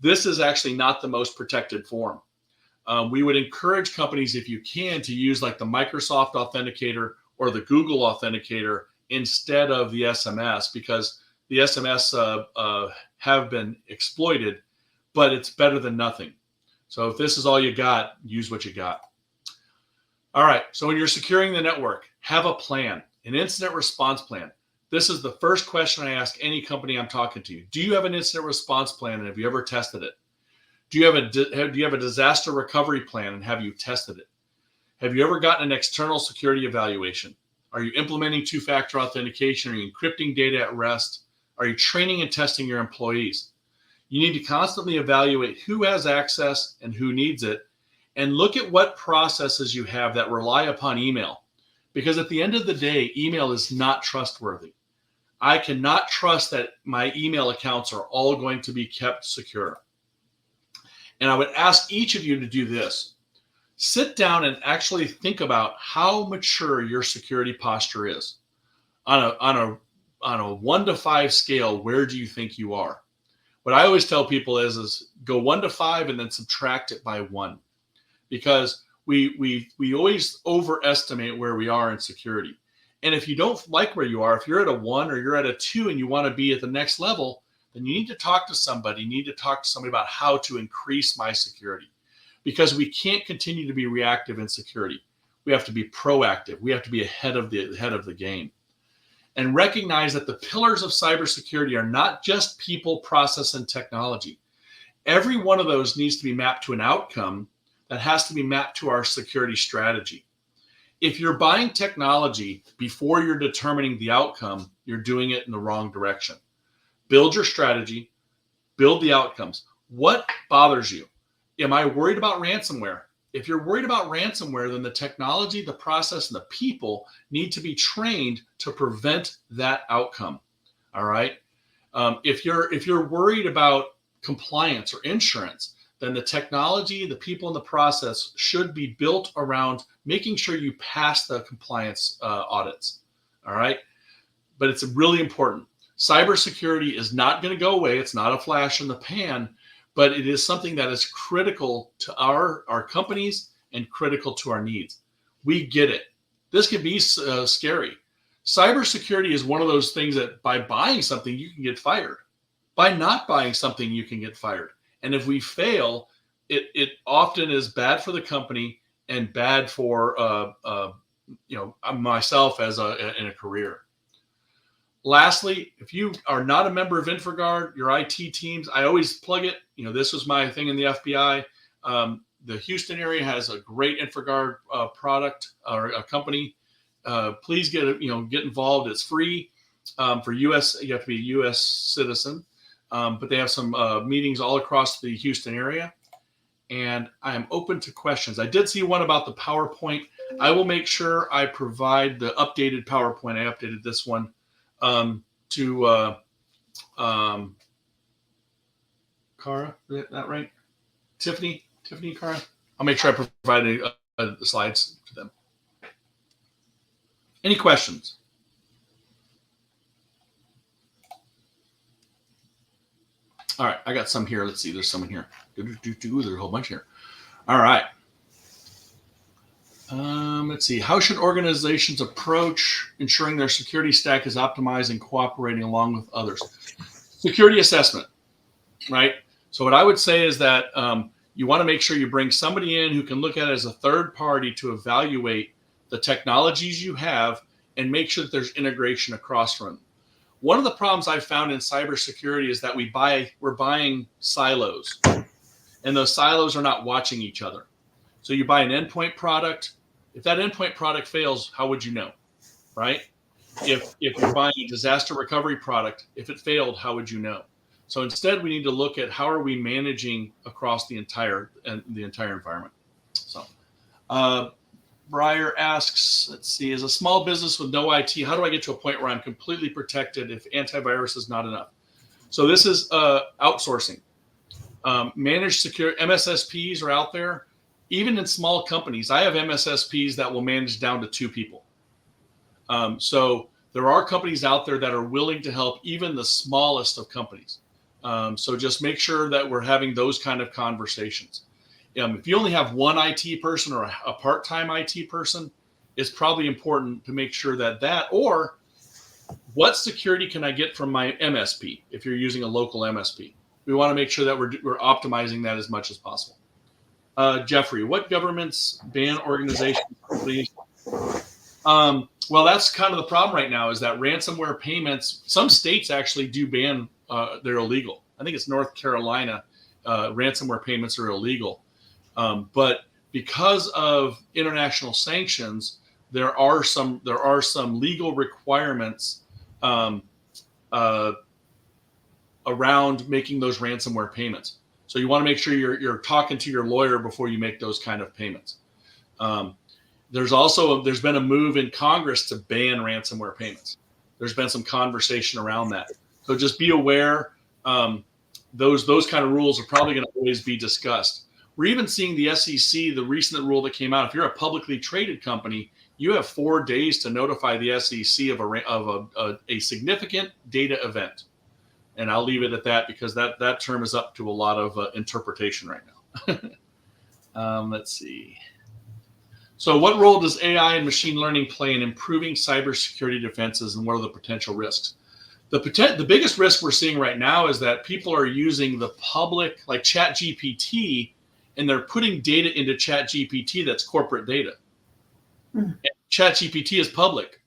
This is actually not the most protected form. We would encourage companies, if you can, to use like the Microsoft Authenticator or the Google Authenticator instead of the SMS, because the SMS have been exploited, but it's better than nothing. So if this is all you got, use what you got. All right, so when you're securing the network, have a plan, an incident response plan. This is the first question I ask any company I'm talking to. Do you have an incident response plan, and have you ever tested it? Do you have a disaster recovery plan, and have you tested it? Have you ever gotten an external security evaluation? Are you implementing two-factor authentication? Are you encrypting data at rest? Are you training and testing your employees? You need to constantly evaluate who has access and who needs it, and look at what processes you have that rely upon email. Because at the end of the day, email is not trustworthy. I cannot trust that my email accounts are all going to be kept secure. And I would ask each of you to do this. Sit down and actually think about how mature your security posture is. On a 1 to 5 scale, where do you think you are? What I always tell people is go 1 to 5 and then subtract it by 1. Because we always overestimate where we are in security. And if you don't like where you are, if you're at a 1 or you're at a 2 and you want to be at the next level, then you need to talk to somebody. You need to talk to somebody about how to increase my security. Because we can't continue to be reactive in security. We have to be proactive. We have to be ahead of the game. And recognize that the pillars of cybersecurity are not just people, process, and technology. Every one of those needs to be mapped to an outcome that has to be mapped to our security strategy. If you're buying technology before you're determining the outcome, you're doing it in the wrong direction. Build your strategy, build the outcomes. What bothers you? Am I worried about ransomware? If you're worried about ransomware, then the technology, the process, and the people need to be trained to prevent that outcome. All right. If you're worried about compliance or insurance, then the technology, the people, and the process should be built around making sure you pass the compliance audits. All right. But it's really important. Cybersecurity is not going to go away. It's not a flash in the pan, but it is something that is critical to our companies and critical to our needs. We get it. This can be scary. Cybersecurity is one of those things that by buying something, you can get fired. By not buying something, you can get fired. And if we fail, it often is bad for the company and bad for myself as in a career. Lastly, if you are not a member of InfraGard, your IT teams, I always plug it. This was my thing in the FBI. The Houston area has a great InfraGard product or a company. Please get involved. It's free for U.S. You have to be a U.S. citizen, but they have some meetings all across the Houston area. And I am open to questions. I did see one about the PowerPoint. I will make sure I provide the updated PowerPoint. I updated this one. To Cara, is that right? Tiffany, Cara. I'll make sure I provide the slides to them. Any questions? All right, I got some here. Let's see. There's some in here. There's a whole bunch here. All right. Let's see. How should organizations approach ensuring their security stack is optimized and cooperating along with others? Security assessment, right? So what I would say is that you want to make sure you bring somebody in who can look at it as a third party to evaluate the technologies you have and make sure that there's integration across from them. One of the problems I've found in cybersecurity is that we're buying silos, and those silos are not watching each other. So you buy an endpoint product. If that endpoint product fails, how would you know, right? If you're buying a disaster recovery product, if it failed, how would you know? So instead, we need to look at how are we managing across the entire environment. So Breyer asks, let's see, as a small business with no IT, how do I get to a point where I'm completely protected if antivirus is not enough? So this is outsourcing. Managed secure MSSPs are out there. Even in small companies, I have MSSPs that will manage down to 2 people. So there are companies out there that are willing to help even the smallest of companies. So just make sure that we're having those kind of conversations. If you only have one IT person or a part-time IT person, it's probably important to make sure that or what security can I get from my MSP if you're using a local MSP? We want to make sure that we're optimizing that as much as possible. Jeffrey, what governments ban organizations, please? Well, that's kind of the problem right now is that ransomware payments, some states actually do ban, they're illegal. I think it's North Carolina, ransomware payments are illegal. But because of international sanctions, there are some legal requirements around making those ransomware payments. So you want to make sure you're talking to your lawyer before you make those kind of payments. There's been a move in Congress to ban ransomware payments. There's been some conversation around that. So just be aware. Those kind of rules are probably going to always be discussed. We're even seeing the SEC, the recent rule that came out. If you're a publicly traded company, you have 4 days to notify the SEC of a significant data event. And I'll leave it at that because that term is up to a lot of interpretation right now. Let's see. So what role does AI and machine learning play in improving cybersecurity defenses, and what are the potential risks? The biggest risk we're seeing right now is that people are using the public, like ChatGPT, and they're putting data into ChatGPT that's corporate data. And ChatGPT is public.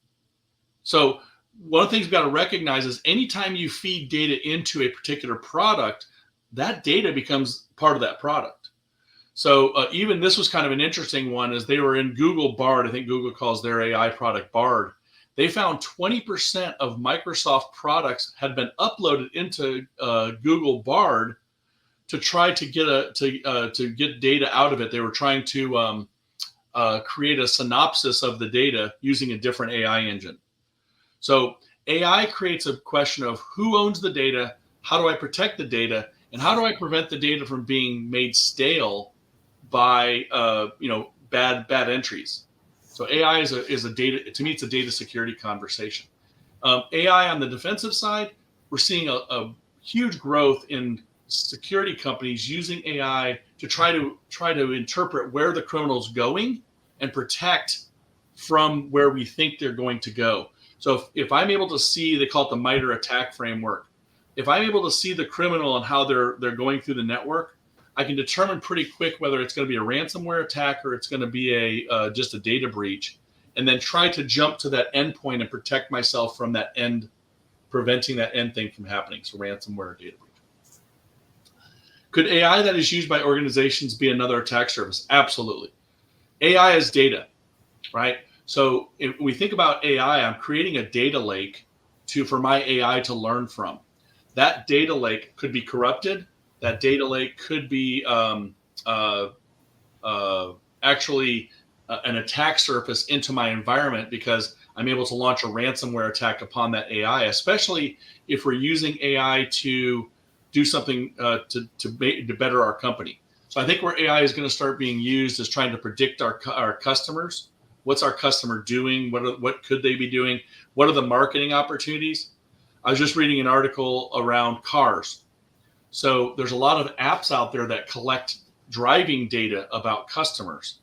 So one of the things we've got to recognize is anytime you feed data into a particular product, that data becomes part of that product. So even this was kind of an interesting one as they were in Google Bard. I think Google calls their AI product Bard. They found 20% of Microsoft products had been uploaded into Google Bard to try to get data out of it. They were trying to create a synopsis of the data using a different AI engine. So AI creates a question of who owns the data, how do I protect the data, and how do I prevent the data from being made stale by bad entries. So AI is a data, to me, it's a data security conversation. AI on the defensive side, we're seeing a huge growth in security companies using AI to try to interpret where the criminal's going and protect from where we think they're going to go. So if I'm able to see, they call it the MITRE attack framework. If I'm able to see the criminal and how they're going through the network, I can determine pretty quick whether it's going to be a ransomware attack or it's going to be just a data breach, and then try to jump to that endpoint and protect myself from that end, preventing that end thing from happening. So ransomware or data breach. Could AI that is used by organizations be another attack surface? Absolutely. AI is data, right? So if we think about AI, I'm creating a data lake for my AI to learn from. That data lake could be corrupted. That data lake could be actually an attack surface into my environment because I'm able to launch a ransomware attack upon that AI, especially if we're using AI to do something to better our company. So I think where AI is going to start being used is trying to predict our customers. What's our customer doing? What could they be doing? What are the marketing opportunities? I was just reading an article around cars. So there's a lot of apps out there that collect driving data about customers,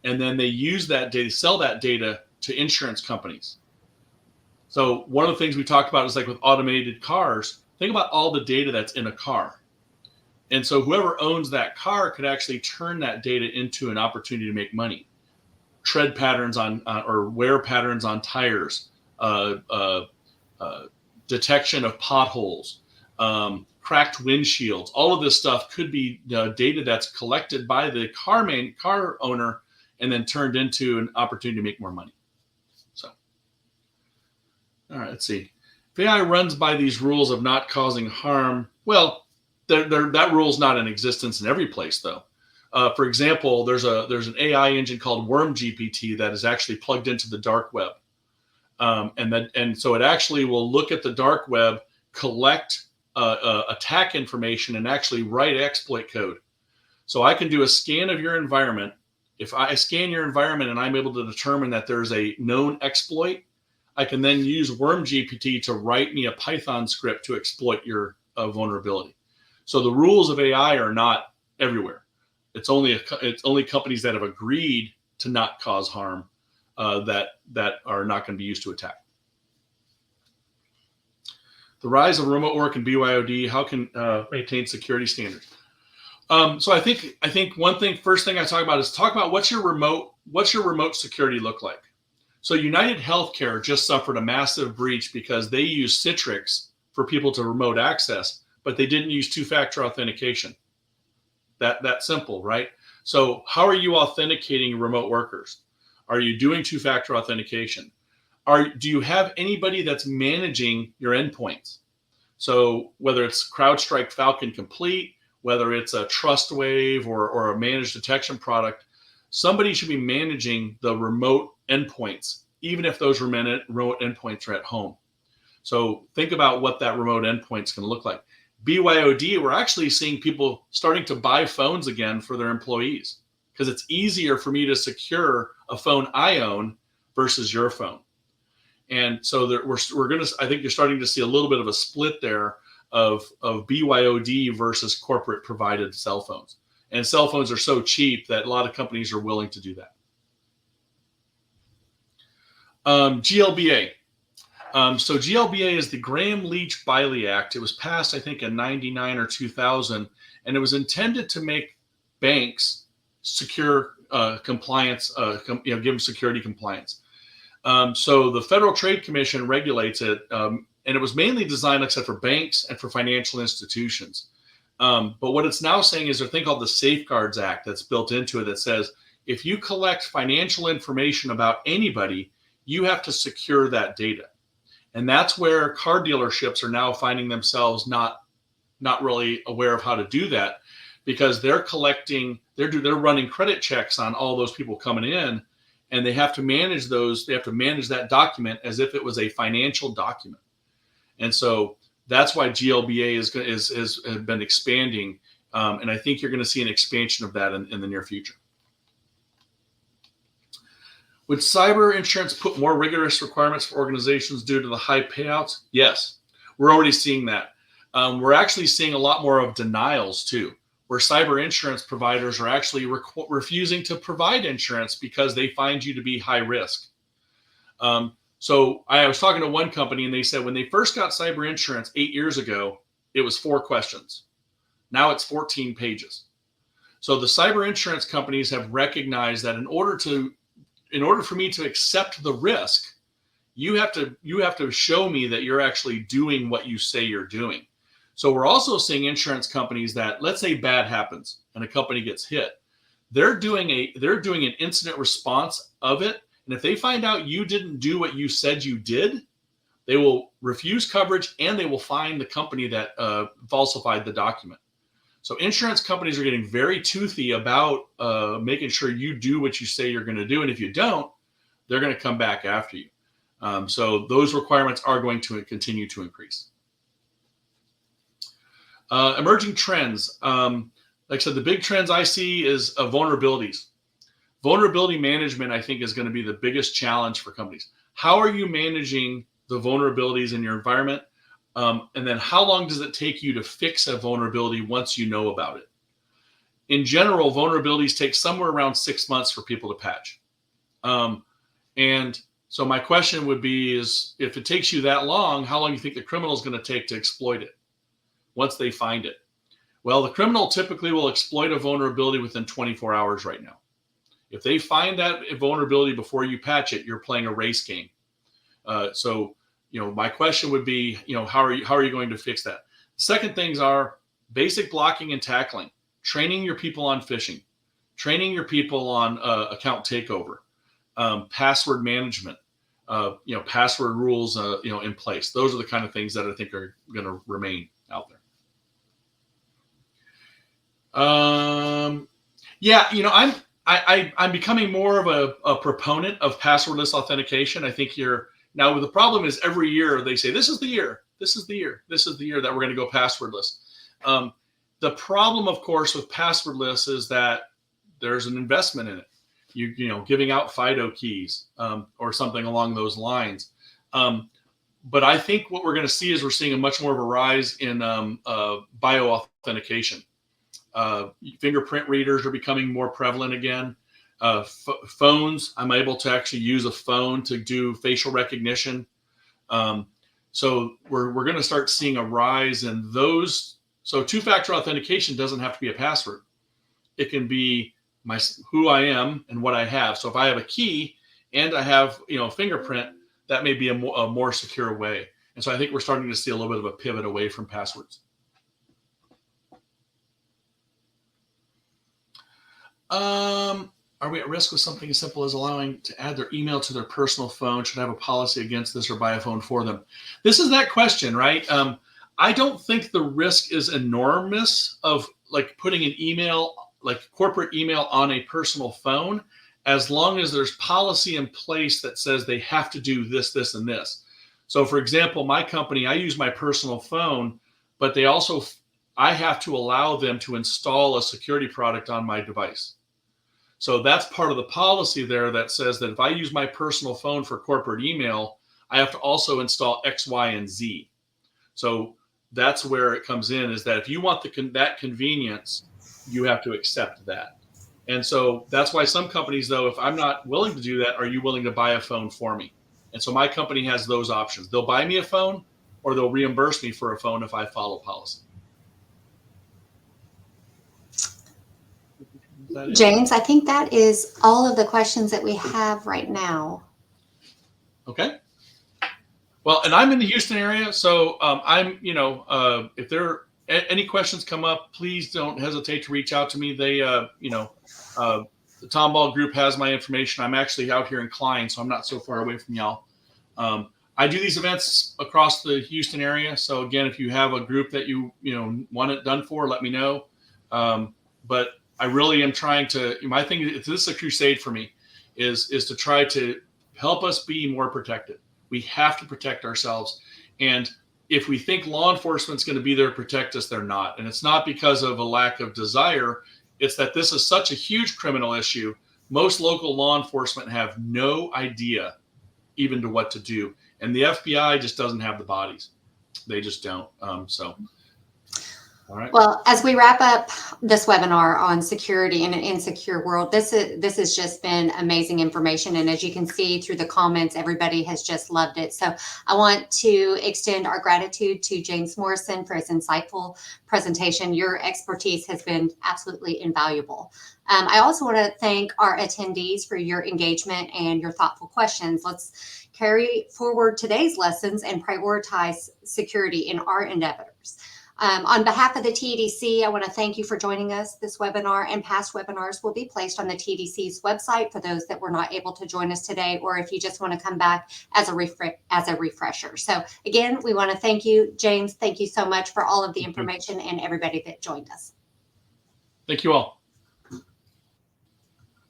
and then they use that data, sell that data to insurance companies. So one of the things we talked about is like with automated cars, think about all the data that's in a car. And so whoever owns that car could actually turn that data into an opportunity to make money. Tread patterns or wear patterns on tires, detection of potholes, cracked windshields. All of this stuff could be data that's collected by the car owner and then turned into an opportunity to make more money. So, all right, let's see. If AI runs by these rules of not causing harm, well, that rule is not in existence in every place, though. For example, there's an AI engine called Worm GPT that is actually plugged into the dark web. And so it actually will look at the dark web, collect attack information, and actually write exploit code. So I can do a scan of your environment. If I scan your environment and I'm able to determine that there's a known exploit, I can then use Worm GPT to write me a Python script to exploit your vulnerability. So the rules of AI are not everywhere. It's only companies that have agreed to not cause harm that are not going to be used to attack. The rise of remote work and BYOD, how can maintain security standards? So I think first thing I talk about is talk about what's your remote security look like. So United Healthcare just suffered a massive breach because they used Citrix for people to remote access, but they didn't use two-factor authentication. That simple, right? So how are you authenticating remote workers? Are you doing two-factor authentication? Do you have anybody that's managing your endpoints? So whether it's CrowdStrike Falcon Complete, whether it's a TrustWave or a managed detection product, somebody should be managing the remote endpoints, even if those remote endpoints are at home. So think about what that remote endpoint is going to look like. BYOD, we're actually seeing people starting to buy phones again for their employees because it's easier for me to secure a phone I own versus your phone. And so I think you're starting to see a little bit of a split there of BYOD versus corporate provided cell phones. And cell phones are so cheap that a lot of companies are willing to do that. GLBA. So GLBA is the Graham-Leach-Biley Act. It was passed, I think, in 99 or 2000, and it was intended to make banks secure compliance, give them security compliance. So the Federal Trade Commission regulates it, and it was mainly designed, like I said, for banks and for financial institutions. But what it's now saying is there's a thing called the Safeguards Act that's built into it that says if you collect financial information about anybody, you have to secure that data. And that's where car dealerships are now finding themselves not really aware of how to do that because they're running credit checks on all those people coming in, and they have to manage those. They have to manage that document as if it was a financial document. And so that's why GLBA has been expanding, and I think you're going to see an expansion of that in the near future. Would cyber insurance put more rigorous requirements for organizations due to the high payouts? Yes, we're already seeing that. We're actually seeing a lot more of denials too, where cyber insurance providers are actually refusing to provide insurance because they find you to be high risk. So I was talking to one company and they said when they first got cyber insurance 8 years ago, it was 4 questions. Now it's 14 pages. So the cyber insurance companies have recognized that in order for me to accept the risk, you have to show me that you're actually doing what you say you're doing. So we're also seeing insurance companies that, let's say bad happens and a company gets hit, they're doing an incident response of it. And if they find out you didn't do what you said you did, they will refuse coverage and they will fine the company that falsified the document. So insurance companies are getting very toothy about making sure you do what you say you're going to do. And if you don't, they're going to come back after you. So those requirements are going to continue to increase. Emerging trends. Like I said, the big trends I see is vulnerabilities. Vulnerability management, I think, is going to be the biggest challenge for companies. How are you managing the vulnerabilities in your environment? And then how long does it take you to fix a vulnerability once you know about it? In general, vulnerabilities take somewhere around 6 months for people to patch. And so my question would be is, if it takes you that long, how long do you think the criminal is going to take to exploit it once they find it? Well, the criminal typically will exploit a vulnerability within 24 hours right now. If they find that vulnerability before you patch it, you're playing a race game. So my question would be, how are you going to fix that? Second things are basic blocking and tackling, training your people on phishing, training your people on account takeover, password management, password rules, in place. Those are the kind of things that I think are going to remain out there. Yeah, I'm becoming more of a proponent of passwordless authentication. I think now the problem is every year they say this is the year, this is the year, this is the year that we're going to go passwordless. Um, the problem, of course, with passwordless is that there's an investment in it. Giving out FIDO keys or something along those lines. But I think what we're going to see is we're seeing a much more of a rise in bio authentication. Fingerprint readers are becoming more prevalent again. Phones, I'm able to actually use a phone to do facial recognition. So we're going to start seeing a rise in those. So two-factor authentication doesn't have to be a password. It can be who I am and what I have. So if I have a key and I have fingerprint, that may be a more secure way. And so I think we're starting to see a little bit of a pivot away from passwords. Are we at risk with something as simple as allowing to add their email to their personal phone? Should I have a policy against this or buy a phone for them? This is that question, right? I don't think the risk is enormous of like putting an email, like corporate email, on a personal phone, as long as there's policy in place that says they have to do this, this, and this. So for example, my company, I use my personal phone, but I have to allow them to install a security product on my device. So that's part of the policy there that says that if I use my personal phone for corporate email, I have to also install X, Y, and Z. So that's where it comes in, is that if you want that convenience, you have to accept that. And so that's why some companies, though, if I'm not willing to do that, are you willing to buy a phone for me? And so my company has those options. They'll buy me a phone or they'll reimburse me for a phone if I follow policy. James, I think that is all of the questions that we have right now. Okay. Well, and I'm in the Houston area, so if there are any questions come up, please don't hesitate to reach out to me. The Tomball group has my information. I'm actually out here in Klein, so I'm not so far away from y'all. I do these events across the Houston area. So again, if you have a group that you want it done for, let me know. But I really am trying to. My thing, this is a crusade for me, is to try to help us be more protected. We have to protect ourselves. And if we think law enforcement's going to be there to protect us, they're not. And it's not because of a lack of desire. It's that this is such a huge criminal issue. Most local law enforcement have no idea even to what to do. And the FBI just doesn't have the bodies. They just don't. All right. Well, as we wrap up this webinar on security in an insecure world, this has just been amazing information. And as you can see through the comments, everybody has just loved it. So I want to extend our gratitude to James Morrison for his insightful presentation. Your expertise has been absolutely invaluable. I also want to thank our attendees for your engagement and your thoughtful questions. Let's carry forward today's lessons and prioritize security in our endeavors. On behalf of the TEDC, I want to thank you for joining us. This webinar and past webinars will be placed on the TEDC's website for those that were not able to join us today, or if you just want to come back as a refresher. So again, we want to thank you, James. Thank you so much for all of the information and everybody that joined us. Thank you all.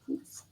Thanks.